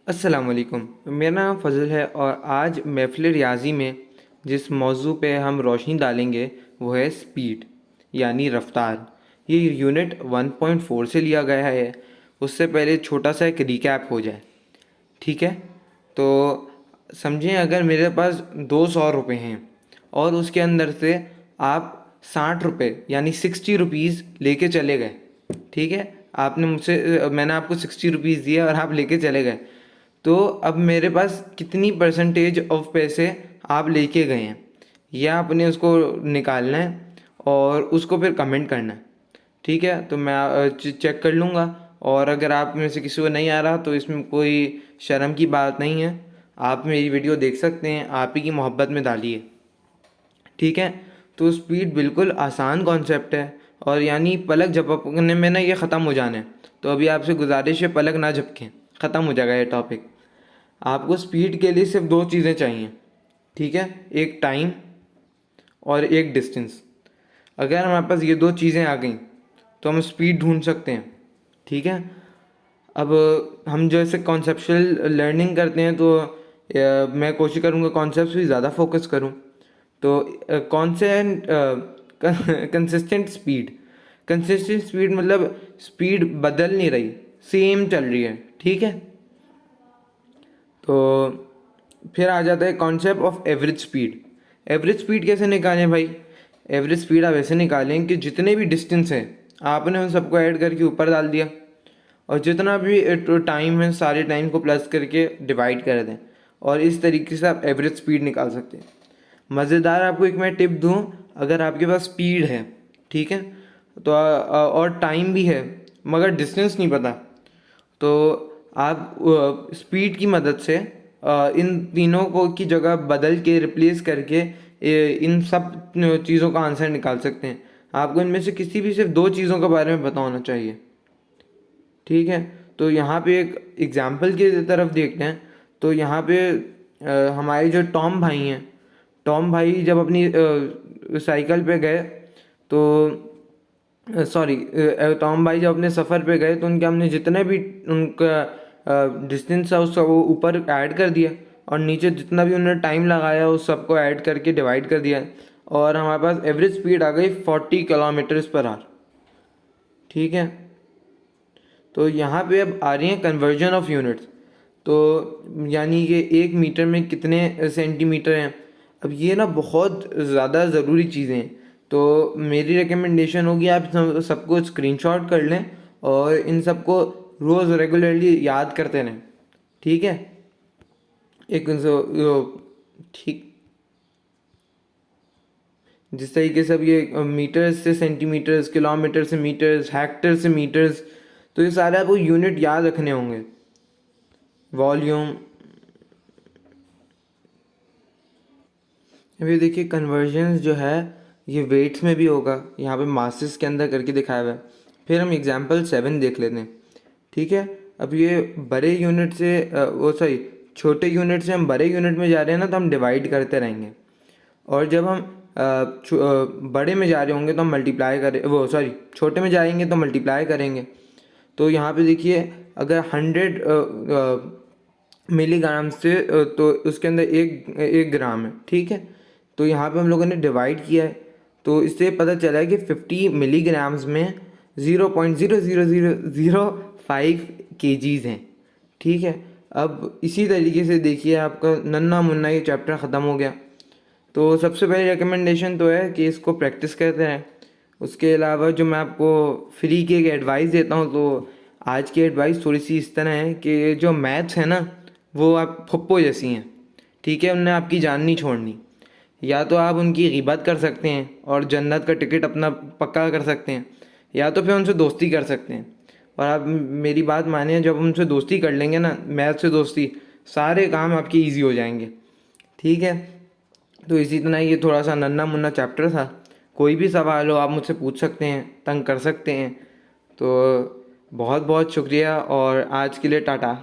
अस्सलाम वालेकुम। मेरा नाम फ़ज़ल है और आज महफ़िल रियाज़ी में जिस मौजू पे हम रोशनी डालेंगे वो है स्पीड यानी रफ़्तार। ये यूनिट 1.4 से लिया गया है। उससे पहले छोटा सा एक रिकैप हो जाए, ठीक है। तो समझें, अगर मेरे पास 200 रुपये हैं और उसके अंदर से आप 60 रुपये यानी 60 रुपीज़ लेके चले गए, ठीक है। मैंने आपको 60 रुपीज़ दिए और आप लेके चले गए। तो अब मेरे पास कितनी परसेंटेज ऑफ पैसे आप लेके गए हैं, यह आपने उसको निकालना है और उसको फिर कमेंट करना है, ठीक है। तो मैं चेक कर लूँगा और अगर आप में से किसी को नहीं आ रहा तो इसमें कोई शर्म की बात नहीं है। आप मेरी वीडियो देख सकते हैं, आप ही की मोहब्बत में डालिए, ठीक है। तो स्पीड बिल्कुल आसान कॉन्सेप्ट है और यानी पलक झपकने में ना ये ख़त्म हो जाना है। तो अभी आपसे गुजारिश है, पलक ना झपकें, ख़त्म हो जाएगा ये टॉपिक। आपको स्पीड के लिए सिर्फ दो चीज़ें चाहिए, ठीक है। एक टाइम और एक डिस्टेंस। अगर हमारे पास ये दो चीज़ें आ गई तो हम स्पीड ढूंढ सकते हैं, ठीक है। अब हम जैसे कॉन्सेप्चुअल लर्निंग करते हैं तो मैं कोशिश करूँगा कॉन्सेप्ट्स भी ज़्यादा फोकस करूँ। तो कंसिस्टेंट स्पीड, कंसिस्टेंट स्पीड मतलब स्पीड बदल नहीं रही, सेम चल रही है, ठीक है। तो फिर आ जाता है concept of average speed. Average speed कैसे निकालें भाई? एवरेज स्पीड आप ऐसे निकालें कि जितने भी डिस्टेंस है आपने उन सबको ऐड करके ऊपर डाल दिया और जितना भी टाइम है सारे टाइम को प्लस करके डिवाइड कर दें और इस तरीके से आप एवरेज स्पीड निकाल सकते हैं। मज़ेदार आपको एक मैं टिप दूँ, अगर आपके पास स्पीड है, ठीक है, तो और टाइम भी है मगर डिस्टेंस नहीं पता, तो आप स्पीड की मदद से इन तीनों को की जगह बदल के रिप्लेस करके इन सब चीज़ों का आंसर निकाल सकते हैं। आपको इनमें से किसी भी सिर्फ दो चीज़ों के बारे में पता होना चाहिए, ठीक है। तो यहाँ पे एक एग्जाम्पल की तरफ देखते हैं। तो यहाँ पे हमारे जो टॉम भाई हैं, टॉम भाई जब अपनी साइकिल पे गए तो सॉरी टॉम भाई जब अपने सफ़र पे गए तो उनके हमने जितने भी उनका डिस्टेंस था उसका वो ऊपर ऐड कर दिया और नीचे जितना भी उन्होंने टाइम लगाया उस सबको ऐड करके डिवाइड कर दिया और हमारे पास एवरेज स्पीड आ गई 40 किलोमीटर्स पर आवर, ठीक है। तो यहाँ पे अब आ रही है कन्वर्जन ऑफ यूनिट्स। तो यानी कि 1 मीटर में कितने सेंटीमीटर हैं। अब ये ना बहुत ज़्यादा ज़रूरी चीज़ें हैं। तो मेरी रिकमेंडेशन होगी आप सबको स्क्रीनशॉट कर लें और इन सबको रोज़ रेगुलरली याद करते रहें, ठीक है। एक ठीक जिस तरीके से अब ये मीटर्स से सेंटीमीटर्स, किलोमीटर से मीटर्स, हेक्टर से मीटर्स, तो ये सारे आपको यूनिट याद रखने होंगे। वॉल्यूम, अभी देखिए कन्वर्जन्स जो है ये वेट्स में भी होगा, यहाँ पे मासेस के अंदर करके दिखाया हुआ है। फिर हम एग्जांपल 7 देख लेते हैं, ठीक है। अब ये बड़े यूनिट से छोटे यूनिट से हम बड़े यूनिट में जा रहे हैं ना, तो हम डिवाइड करते रहेंगे और जब हम बड़े में जा रहे होंगे तो हम मल्टीप्लाई करें, छोटे में जाएंगे तो मल्टीप्लाई करेंगे। तो यहाँ पे देखिए अगर 100 मिलीग्राम से तो उसके अंदर एक एक ग्राम है, ठीक है। तो यहाँ पे हम लोगों ने डिवाइड किया है तो इससे पता चला है कि 50 मिलीग्राम्स में 0.00005 केजीज़ हैं, ठीक है। अब इसी तरीके से देखिए आपका नन्ना मुन्ना ये चैप्टर ख़त्म हो गया। तो सबसे पहले रिकमेंडेशन तो है कि इसको प्रैक्टिस करते रहें। उसके अलावा जो मैं आपको फ्री की एक एडवाइस देता हूँ, तो आज की एडवाइस थोड़ी सी इस तरह है कि जो मैथ्स है ना वो आप फुप्पो जैसी हैं, ठीक है। उनने आपकी जान नहीं छोड़नी। या तो आप उनकी ग़िबत कर सकते हैं और जन्नत का टिकट अपना पक्का कर सकते हैं, या तो फिर उनसे दोस्ती कर सकते हैं। और आप मेरी बात माने, जब उनसे दोस्ती कर लेंगे ना, मैथ से दोस्ती, सारे काम आपके ईजी हो जाएंगे, ठीक है। तो इसी तरह ये थोड़ा सा नन्ना मुन्ना चैप्टर था। कोई भी सवाल हो आप मुझसे पूछ सकते हैं, तंग कर सकते हैं। तो बहुत बहुत शुक्रिया और आज के लिए टाटा।